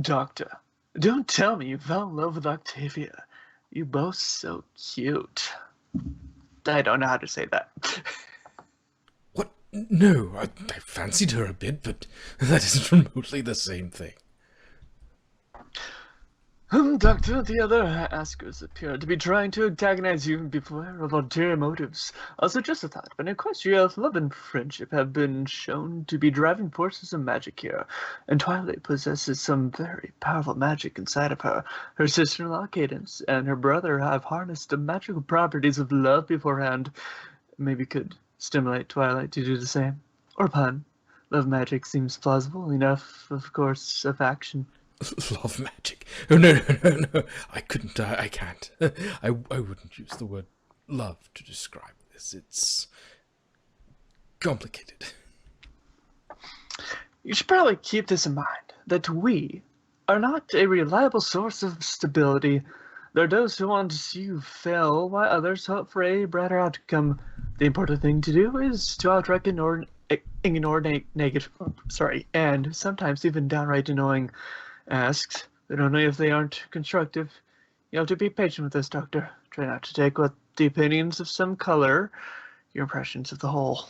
Doctor, don't tell me you fell in love with Octavia. You both so cute. I don't know how to say that. What? No, I fancied her a bit, but that isn't remotely the same thing. Doctor, the other askers appear to be trying to antagonize you beware of ulterior motives. Also, just a thought, but Equestria's love and friendship have been shown to be driving forces of magic here, and Twilight possesses some very powerful magic inside of her. Her sister-in-law, Cadence, and her brother have harnessed the magical properties of love beforehand. Maybe could stimulate Twilight to do the same. Or pun. Love magic seems plausible enough, of course, of action. Love magic. Oh, no, no, no, no. I couldn't, I can't. I wouldn't use the word love to describe this. It's complicated. You should probably keep this in mind, that we are not a reliable source of stability. There are those who want to see you fail, while others hope for a brighter outcome. The important thing to do is to outright ignore negative, and sometimes even downright annoying asks, but only if they aren't constructive. You have to be patient with this, Doctor. Try not to take what the opinions of some color your impressions of the whole.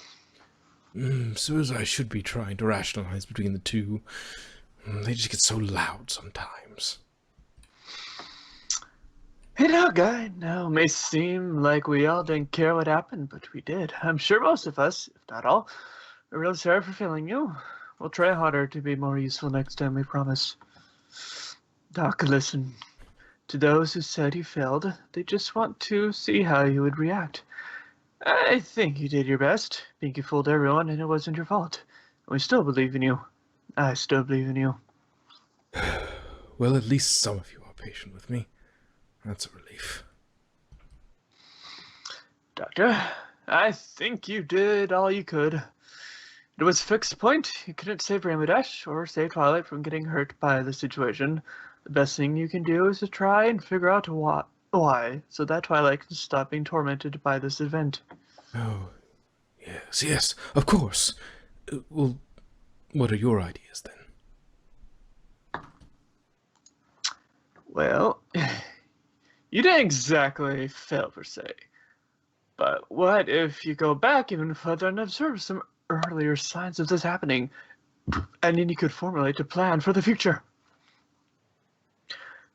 Suppose I should be trying to rationalize between the two. They just get so loud sometimes. Hey now, guy. Now, it may seem like we all didn't care what happened, but we did. I'm sure most of us, if not all, are really sorry for failing you. We'll try harder to be more useful next time, we promise. Doc, listen. To those who said you failed, they just want to see how you would react. I think you did your best. Pinky fooled everyone, and it wasn't your fault. We still believe in you. I still believe in you. Well, at least some of you are patient with me. That's a relief. Doctor, I think you did all you could. It was a fixed point. You couldn't save Rainbow Dash or save Twilight from getting hurt by the situation. The best thing you can do is to try and figure out why, so that Twilight can stop being tormented by this event. Oh, yes, yes, of course. Well, what are your ideas then? Well, you didn't exactly fail per se. But what if you go back even further and observe some earlier signs of this happening, and then you could formulate a plan for the future?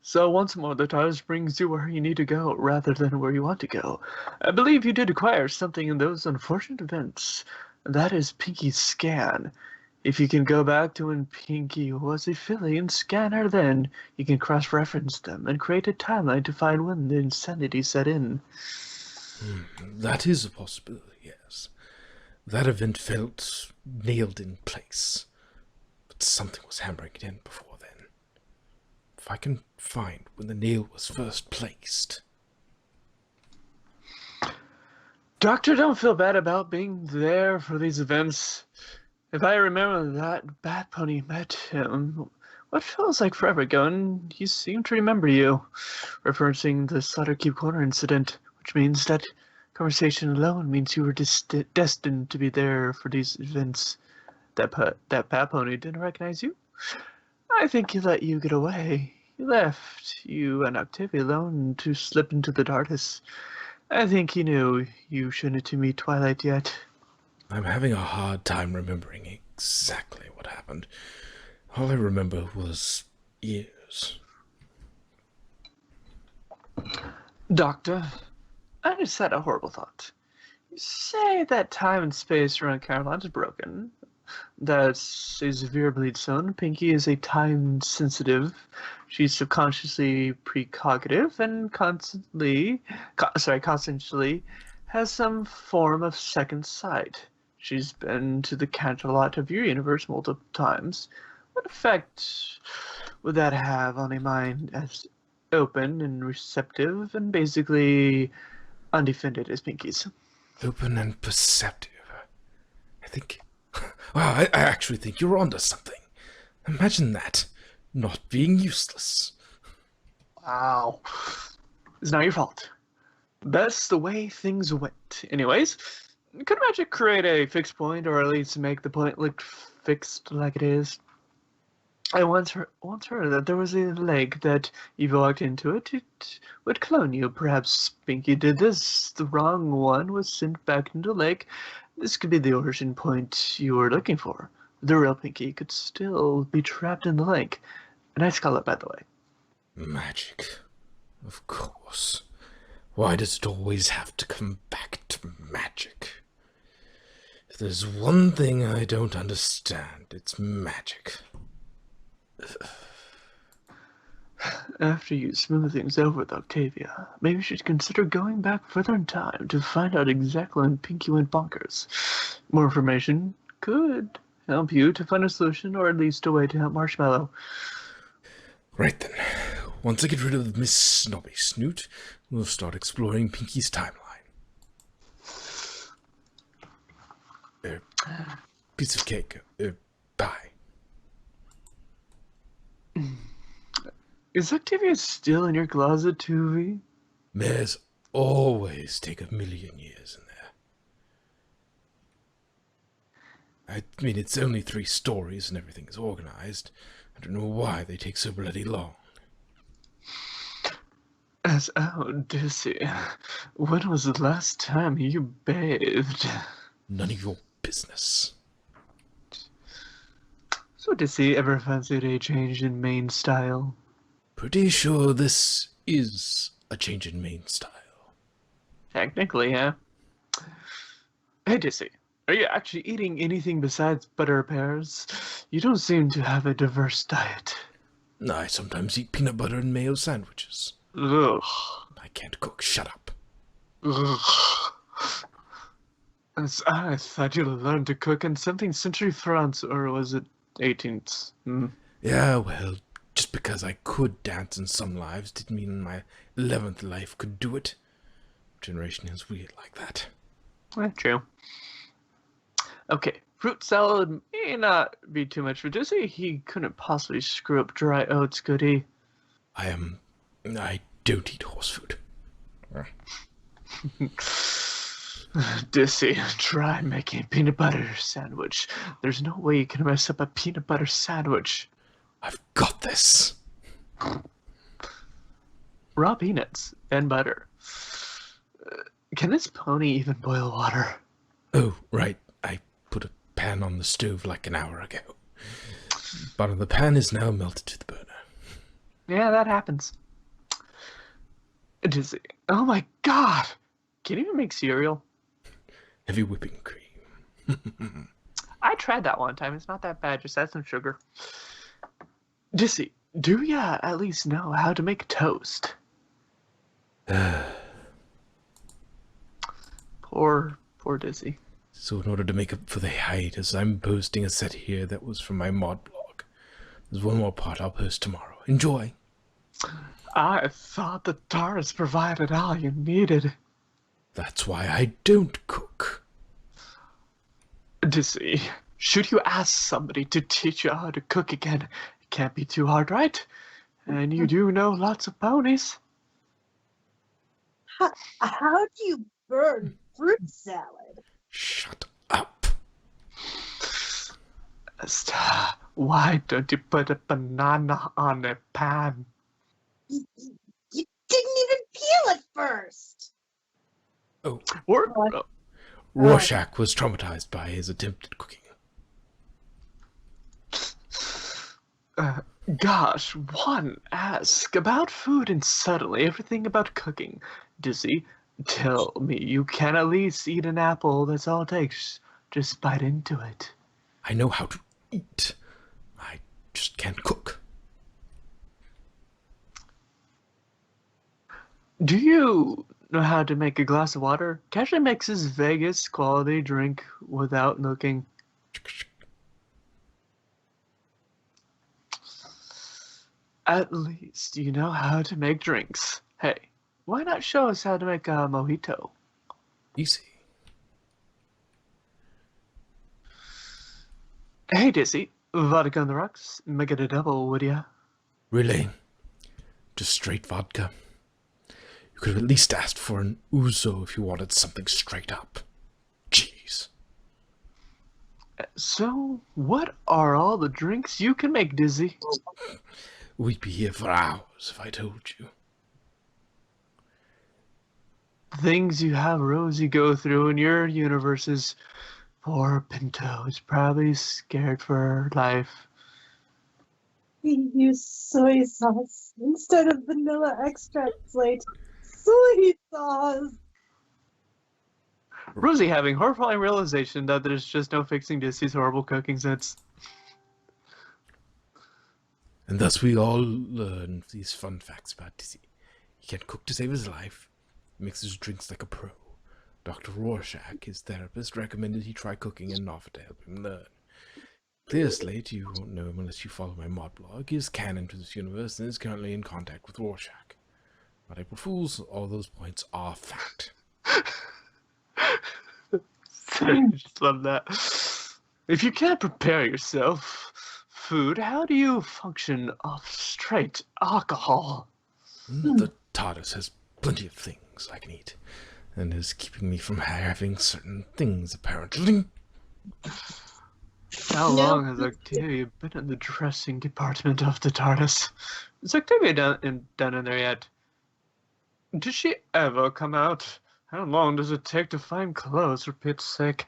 So once more, the TARDIS brings you where you need to go rather than where you want to go. I believe you did acquire something in those unfortunate events. That is Pinky's scan. If you can go back to when Pinky was a filly and scan her then, you can cross-reference them and create a timeline to find when the insanity set in. That is a possibility, yes. That event felt nailed in place. But something was hammering it in before then. If I can find when the nail was first placed. Doctor, don't feel bad about being there for these events. If I remember that Bat Pony met him, what feels like forever ago, and he seemed to remember you, referencing the Slaughter Cube Corner incident, which means that conversation alone means you were destined to be there for these events. That Bat Pony didn't recognize you? I think he let you get away. He left you and Octavia alone to slip into the TARDIS. I think he knew you shouldn't meet Twilight yet. I'm having a hard time remembering exactly what happened. All I remember was years. Doctor, I just had a horrible thought. You say that time and space around Caroline's broken. That's a severe bleed zone. Pinky is a time sensitive. She's subconsciously precognitive and constantly has some form of second sight. She's been to the Canterlot of your universe multiple times. What effect would that have on a mind as open and receptive and basically undefended as Pinky's? Open and perceptive. I think... Wow, I actually think you're onto something. Imagine that. Not being useless. Wow. It's not your fault. That's the way things went. Anyways, could magic create a fixed point, or at least make the point look fixed like it is? I once heard that there was a lake that if you walked into it, it would clone you. Perhaps Pinky did this. The wrong one was sent back into the lake. This could be the origin point you were looking for. The real Pinky could still be trapped in the lake. A nice color, by the way. Magic. Of course. Why does it always have to come back to magic? If there's one thing I don't understand, it's magic. After you smooth things over with Octavia, maybe you should consider going back further in time to find out exactly when Pinky went bonkers. More information could help you to find a solution, or at least a way to help Marshmallow. Right then. Once I get rid of Miss Snobby Snoot, we'll start exploring Pinky's timeline. Piece of cake. Bye. Is Octavia still in your closet, Tuvie? Mares always take 1,000,000 years in there. I mean, it's only 3 stories and everything is organized. I don't know why they take so bloody long. Dizzy. When was the last time you bathed? None of your business. So Dizzy ever fancied a change in main style? Pretty sure this is a change in main style. Technically, yeah. Hey Dizzy, are you actually eating anything besides butter pears? You don't seem to have a diverse diet. I sometimes eat peanut butter and mayo sandwiches. Ugh. I can't cook. Shut up. Ugh. I thought you learned to cook in something century France, or was it 18th? Yeah, well, just because I could dance in some lives didn't mean my 11th life could do it. Generation is weird like that. True. Okay, fruit salad may not be too much for Dizzy. He couldn't possibly screw up dry oats, could he? I don't eat horse food. Dizzy, try making a peanut butter sandwich. There's no way you can mess up a peanut butter sandwich. I've got this. Raw peanuts and butter. Can this pony even boil water? Oh, right. I put a pan on the stove like an hour ago. Bottom of the pan is now melted to the burner. Yeah, that happens. Dizzy, oh my god! Can you even make cereal? Heavy whipping cream. I tried that one time. It's not that bad. Just add some sugar. Dizzy, do ya at least know how to make toast? Poor Dizzy. So in order to make up for the hiatus, I'm posting a set here that was from my mod blog. There's one more part I'll post tomorrow. Enjoy. I thought the Taurus provided all you needed. That's why I don't cook. Dizzy, should you ask somebody to teach you how to cook again? It can't be too hard, right? And you do know lots of ponies. How do you burn fruit salad? Shut up. Why don't you put a banana on a pan? You didn't even peel it first. Oh, Or, Rorschach was traumatized by his attempt at cooking. gosh, one ask about food and suddenly everything about cooking. Dizzy, tell me you can at least eat an apple. That's all it takes. Just bite into it. I know how to eat. I just can't cook. Do you know how to make a glass of water? Casually makes his Vegas quality drink without milking. At least you know how to make drinks. Hey, why not show us how to make a mojito? Easy. Hey, Dizzy, vodka on the rocks. Make it a double, would ya? Really? Just straight vodka? You could have at least asked for an ouzo if you wanted something straight up. Jeez. So, what are all the drinks you can make, Dizzy? We'd be here for hours if I told you. Things you have Rosie go through in your universes. Poor Pinto is probably scared for her life. We use soy sauce instead of vanilla extract slate. Soy sauce. Rosie having horrifying realization that there's just no fixing Dizzy's horrible cooking sense. And thus we all learn these fun facts about Dizzy. He can't cook to save his life. He mixes drinks like a pro. Dr. Rorschach, his therapist, recommended he try cooking and Nova to help him learn. Clear Slate, you won't know him unless you follow my mod blog, is canon to this universe and is currently in contact with Rorschach. But April Fools, all those points are fact. I just love that. If you can't prepare yourself food, how do you function off straight alcohol? The TARDIS has plenty of things I can eat, and is keeping me from having certain things, apparently. How long has Octavia been in the dressing department of the TARDIS? Is Octavia down in there yet? Did she ever come out? How long does it take to find clothes, for Pete's sake?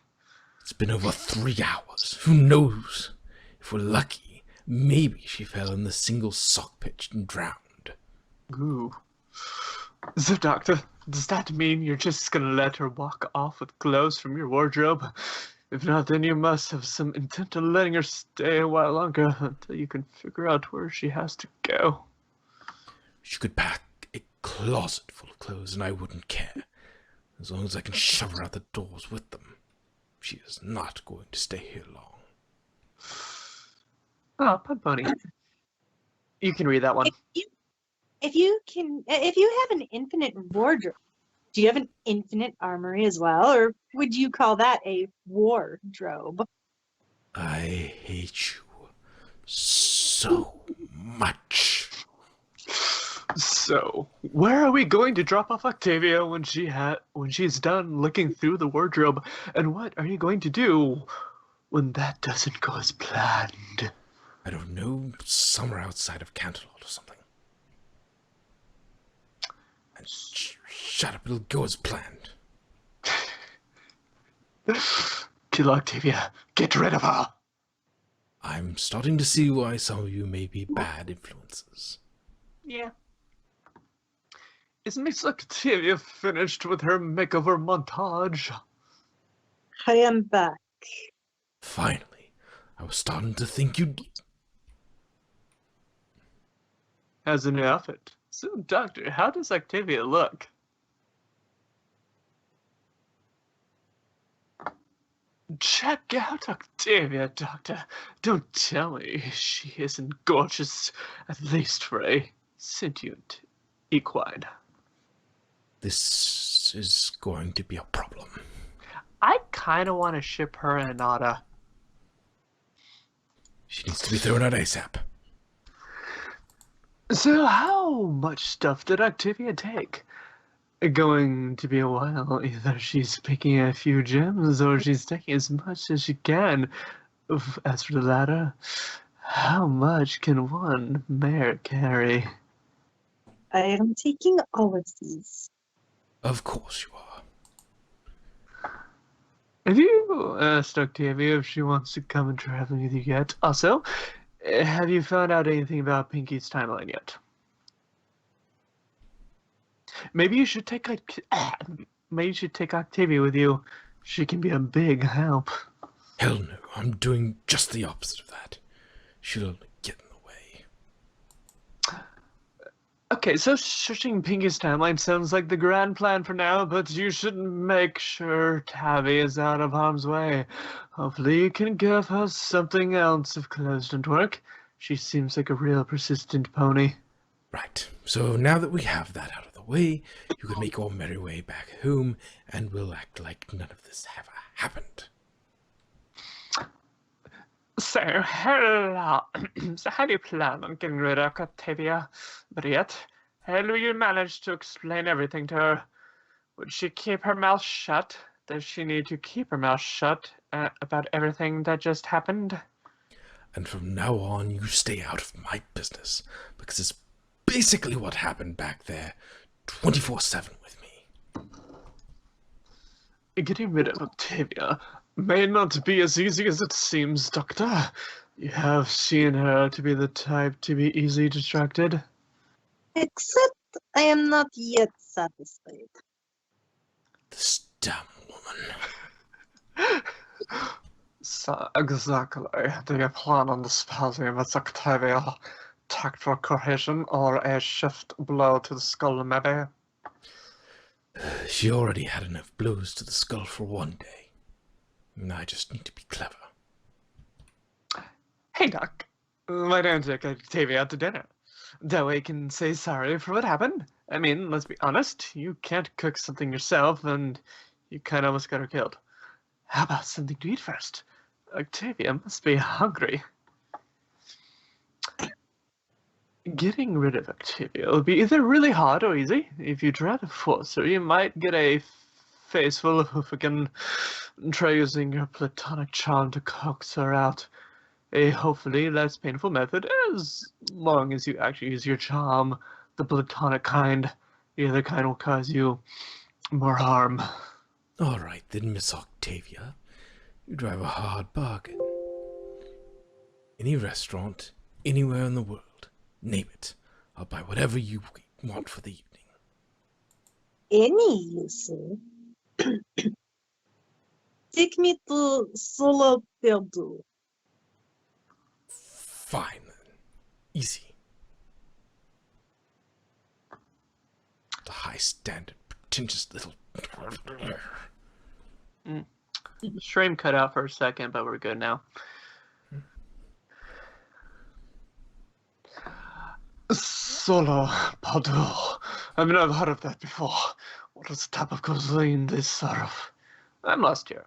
It's been over 3 hours. Who knows? If we're lucky, maybe she fell in the single sock pit and drowned. Ooh. So, Doctor, does that mean you're just gonna let her walk off with clothes from your wardrobe? If not, then you must have some intent on letting her stay a while longer until you can figure out where she has to go. She could pack a closet full of clothes and I wouldn't care, as long as I can shove her out the doors with them. She is not going to stay here long. Oh, Pud Pony. You can read that one. If you have an infinite wardrobe, do you have an infinite armory as well, or would you call that a wardrobe? I hate you so much. So, where are we going to drop off Octavia when she's done looking through the wardrobe? And what are you going to do when that doesn't go as planned? I don't know, somewhere outside of Canterlot or something. And shut up, it'll go as planned. Kill Octavia. Get rid of her. I'm starting to see why some of you may be bad influences. Yeah. Is Miss Octavia finished with her makeover montage? I am back. Finally, I was starting to think you'd... Has a new outfit. So, Doctor, how does Octavia look? Check out Octavia, Doctor. Don't tell me she isn't gorgeous, at least for a sentient equine. This is going to be a problem. I kind of want to ship her and Nada. She needs to be thrown out ASAP. So how much stuff did Octavia take? Going to be a while. Either she's picking a few gems or she's taking as much as she can. As for the latter, how much can one mare carry? I am taking all of these. Of course you are. Have you asked Octavia if she wants to come and travel with you yet? Also, have you found out anything about Pinky's timeline yet? Maybe you should take Octavia with you. She can be a big help. Hell no, I'm doing just the opposite of that. She'll only get in the way. Okay, so searching Pinky's timeline sounds like the grand plan for now, but you should make sure Tabby is out of harm's way. Hopefully you can give her something else if clothes don't work. She seems like a real persistent pony. Right, so now that we have that out of the way, you can make your merry way back home, and we'll act like none of this ever happened. So, hello. So how do you plan on getting rid of Octavia? But yet, how will you manage to explain everything to her? Would she keep her mouth shut? Does she need to keep her mouth shut? about everything that just happened? And from now on, you stay out of my business, because it's basically what happened back there 24/7 with me. Getting rid of Octavia may not be as easy as it seems, Doctor. You have seen her to be the type to be easily distracted. Except I am not yet satisfied. This damn woman. So, exactly. Do you plan on disposing Miss Octavia? Tactful cohesion or a shift blow to the skull, maybe? She already had enough blows to the skull for one day. And I just need to be clever. Hey, Doc. Why don't you take Octavia out to dinner? That way you can say sorry for what happened. I mean, let's be honest, you can't cook something yourself, and you kind of almost got her killed. How about something to eat first? Octavia must be hungry. Getting rid of Octavia will be either really hard or easy. If you try to force her, you might get a face full of hoofagain. Try using your platonic charm to coax her out. A hopefully less painful method, as long as you actually use your charm, the platonic kind. The other kind will cause you more harm. All right, then, Miss Octavia. You drive a hard bargain. Any restaurant, anywhere in the world, name it. I'll buy whatever you want for the evening. Any, you say? Take me to Solo Perdu. Fine, then. Easy. The high standard, pretentious little... Stream cut out for a second, but we're good now. Solo Padu. I've never heard of that before. What is the type of cuisine they serve? I'm lost here.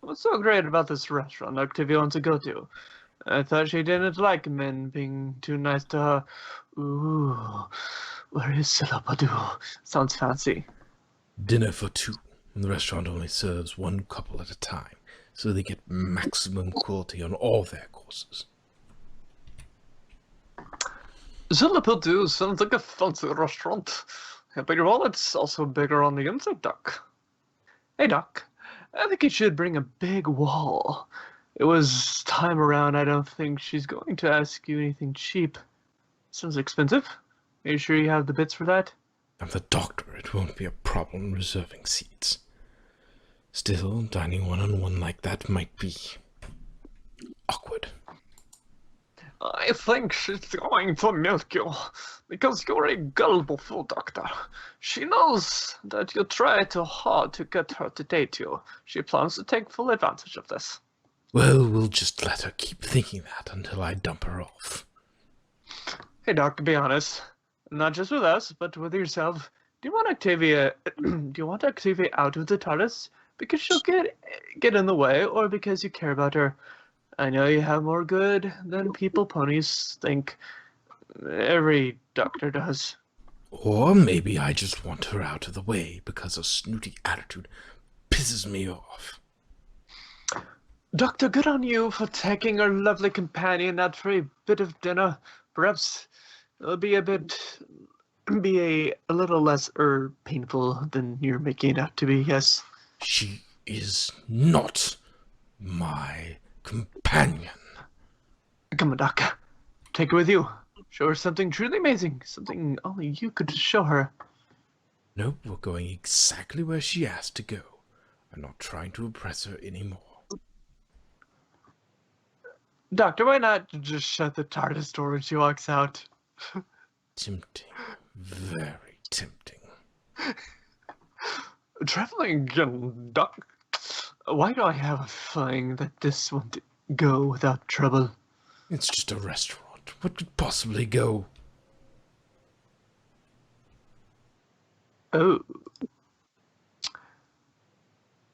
What's so great about this restaurant Octavia wants to go to? I thought she didn't like men being too nice to her. Ooh, where is Solo Padu? Sounds fancy. Dinner for two. The restaurant only serves one couple at a time, so they get maximum quality on all their courses. Zillapildu sounds like a fancy restaurant. But your wallet's also bigger on the inside, Doc. Hey, Doc. I think you should bring a big wall. It was time around. I don't think she's going to ask you anything cheap. Sounds expensive. Are you sure you have the bits for that? I'm the doctor. It won't be a problem reserving seats. Still, dining one-on-one like that might be awkward. I think she's going to milk you, because you're a gullible fool, Doctor. She knows that you try too hard to get her to date you. She plans to take full advantage of this. Well, we'll just let her keep thinking that until I dump her off. Hey, Doc, be honest. Not just with us, but with yourself. Do you want Octavia out of the TARDIS because she'll get in the way, or because you care about her? I know you have more good than people ponies think. Every doctor does. Or maybe I just want her out of the way because her snooty attitude pisses me off. Doctor, good on you for taking our lovely companion out for a bit of dinner. Perhaps it'll be a little less painful than you're making it out to be, yes. She is not my companion. Come on, Doc. Take her with you. Show her something truly amazing. Something only you could show her. Nope, we're going exactly where she asked to go. I'm not trying to impress her anymore. Doctor, why not just shut the TARDIS door when she walks out? Tempting. Very tempting. Traveling again, Doc. Why do I have a feeling that this won't go without trouble? It's just a restaurant. What could possibly go? Oh.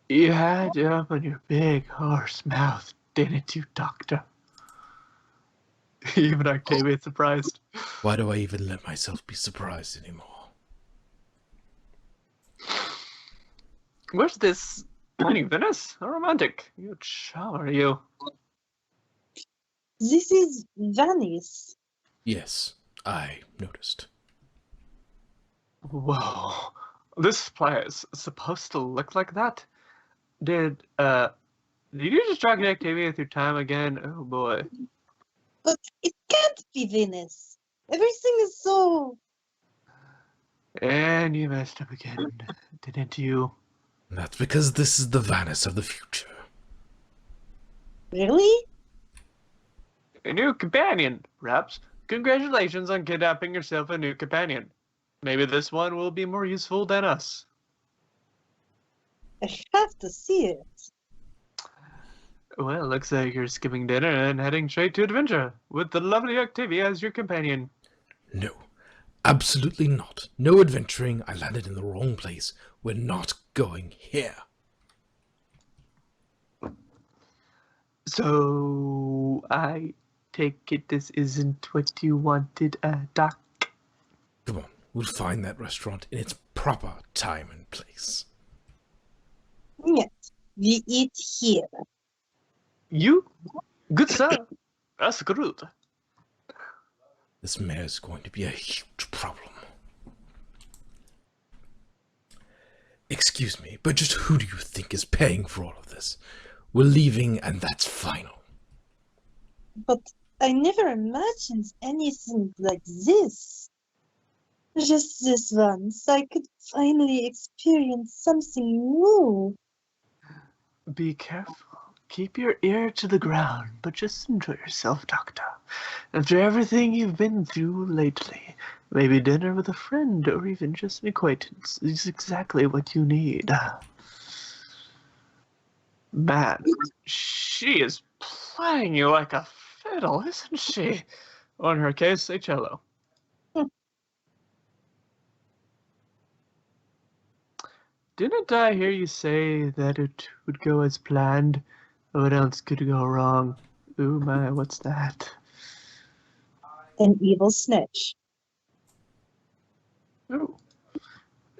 You had to open your big horse mouth, didn't you, Doctor? Even Octavia's surprised. Why do I even let myself be surprised anymore? Where's this Dining Venice? How romantic. You charm, are you? This is Venice. Yes, I noticed. Whoa. This place is supposed to look like that? Did you distract activity with your time again? Oh boy. But it can't be Venice. Everything is so... And you messed up again, didn't you? That's because this is the Venice of the future. Really? A new companion, perhaps. Congratulations on kidnapping yourself a new companion. Maybe this one will be more useful than us. I have to see it. Well, looks like you're skipping dinner and heading straight to adventure, with the lovely Octavia as your companion. No, absolutely not. No adventuring. I landed in the wrong place. We're not going here. So, I take it this isn't what you wanted, Doc? Come on, we'll find that restaurant in its proper time and place. Yes, we eat here. You? Good sir. That's good. This mayor's going to be a huge problem. Excuse me, but just who do you think is paying for all of this? We're leaving, and that's final. But I never imagined anything like this. Just this once, I could finally experience something new. Be careful. Keep your ear to the ground, but just enjoy yourself, Doctor. After everything you've been through lately, maybe dinner with a friend or even just an acquaintance is exactly what you need. Man, she is playing you like a fiddle, isn't she? Or in her case, a cello. Didn't I hear you say that it would go as planned? What else could go wrong? Ooh my, what's that? An evil snitch. Ooh.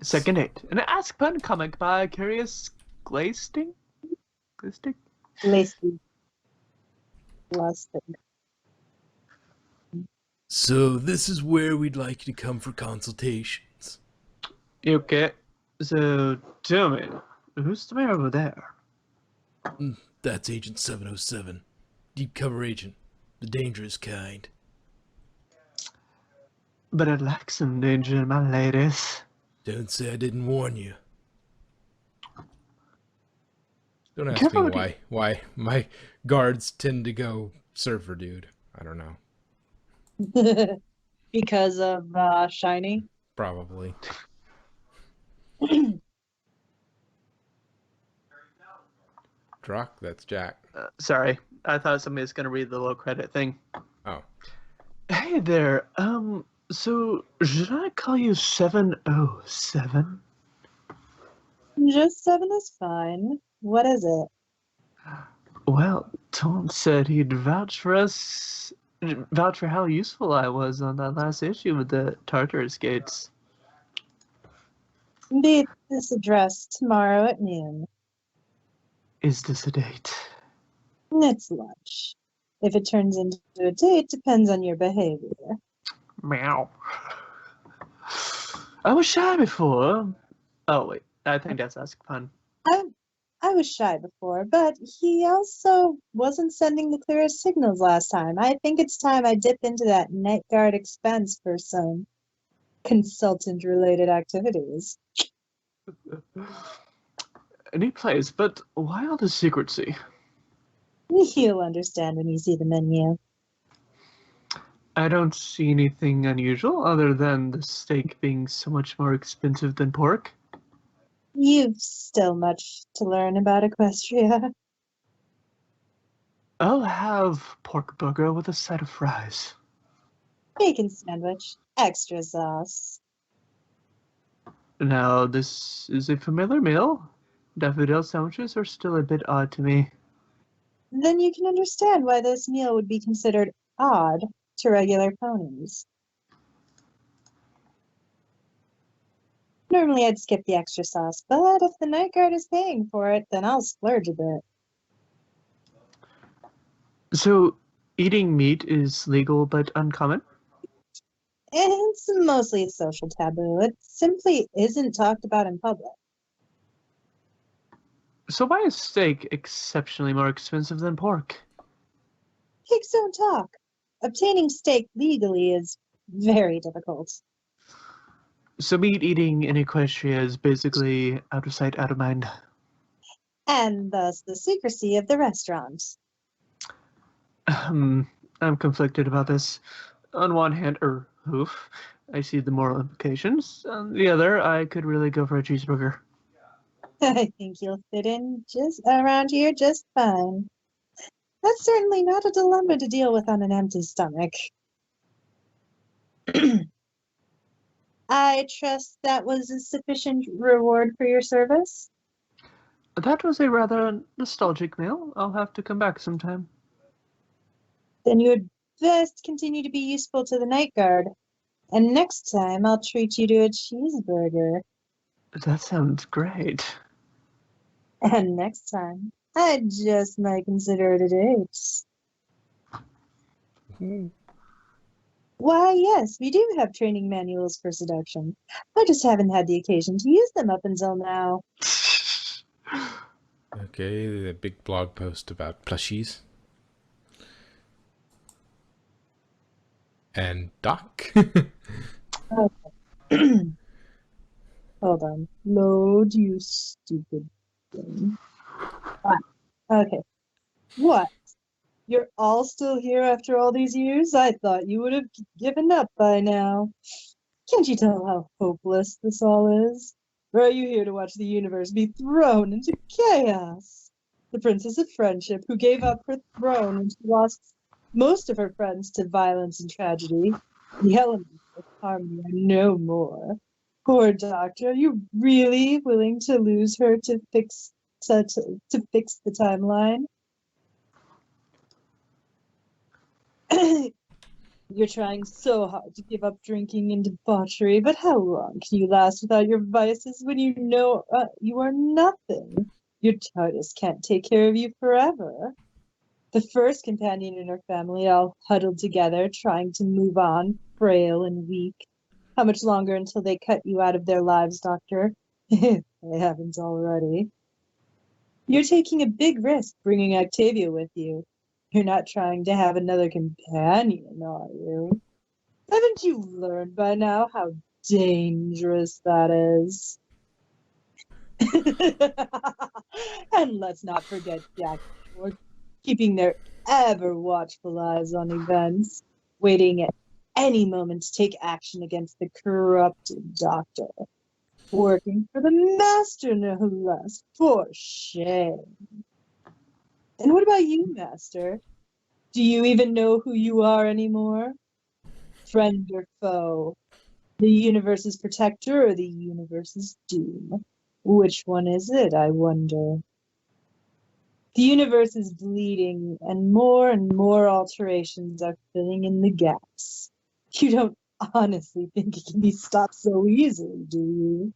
Second Eight. An Ask Pun comic by Curious Glaisting? Glaisting? Lacy. Lustig. So this is where we'd like you to come for consultations. Okay. So, tell me, who's the mayor over there? That's Agent 707. Deep cover agent. The dangerous kind. But it lacks some danger, my ladies. Don't say I didn't warn you. Don't ask Careful, me why my guards tend to go surfer dude. I don't know. Because of Shiny. Probably. Drock, that's Jack. Sorry, I thought somebody was gonna read the low credit thing. Oh. Hey there, so should I call you 707? Just 7 is fine. What is it? Well, Tom said he'd vouch for how useful I was on that last issue with the Tartarus Gates. Be at this address tomorrow at noon. Is this a date? It's lunch. If it turns into a date, depends on your behavior. Meow. I was shy before. Oh wait, I think that's Ask Pun. I was shy before, but he also wasn't sending the clearest signals last time. I think it's time I dip into that night guard expense for some consultant-related activities. Neat place, but why all the secrecy? You'll understand when you see the menu. I don't see anything unusual other than the steak being so much more expensive than pork. You've still much to learn about Equestria. I'll have pork burger with a side of fries. Bacon sandwich, extra sauce. Now, this is a familiar meal. Daffodil sandwiches are still a bit odd to me. Then you can understand why this meal would be considered odd to regular ponies. Normally I'd skip the extra sauce, but if the night guard is paying for it, then I'll splurge a bit. So, eating meat is legal but uncommon? It's mostly a social taboo. It simply isn't talked about in public. So why is steak exceptionally more expensive than pork? Pigs don't talk. Obtaining steak legally is very difficult. So meat eating in Equestria is basically out of sight, out of mind. And thus the secrecy of the restaurant. I'm conflicted about this. On one hand, I see the moral implications. On the other, I could really go for a cheeseburger. I think you'll fit in just around here just fine. That's certainly not a dilemma to deal with on an empty stomach. I trust that was a sufficient reward for your service. That was a rather nostalgic meal. I'll have to come back sometime. Then you would best continue to be useful to the night guard. And next time I'll treat you to a cheeseburger. That sounds great. And next time, I just might consider it a date. Why, yes, we do have training manuals for seduction. I just haven't had the occasion to use them up until now. Okay, the big blog post about plushies. And Doc. Hold on. Load, you stupid thing. Okay. What? You're all still here after all these years? I thought you would have given up by now. Can't you tell how hopeless this all is? Or are you here to watch the universe be thrown into chaos? The Princess of Friendship, who gave up her throne when she lost most of her friends to violence and tragedy. The elements of harmony are no more. Poor Doctor, are you really willing to lose her to fix the timeline? You're trying so hard to give up drinking and debauchery, but how long can you last without your vices when you know you are nothing? Your TARDIS can't take care of you forever. The first companion in her family all huddled together, trying to move on, frail and weak. How much longer until they cut you out of their lives, Doctor? If they haven't already. You're taking a big risk bringing Octavia with you. You're not trying to have another companion, are you? Haven't you learned by now how dangerous that is? And let's not forget Jack and George, keeping their ever watchful eyes on events, waiting at any moment to take action against the corrupted Doctor. Working for the Master, no less. For shame. And what about you, Master? Do you even know who you are anymore? Friend or foe? The universe's protector or the universe's doom? Which one is it, I wonder? The universe is bleeding, and more alterations are filling in the gaps. You don't honestly think it can be stopped so easily, do you?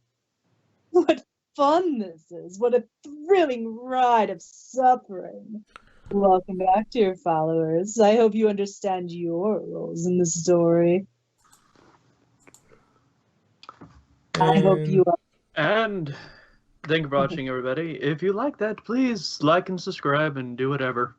What fun this is! What a thrilling ride of suffering! Welcome back, dear followers. I hope you understand your roles in the story. I hope you are. And thank you for watching, everybody. If you like that, please like and subscribe and do whatever.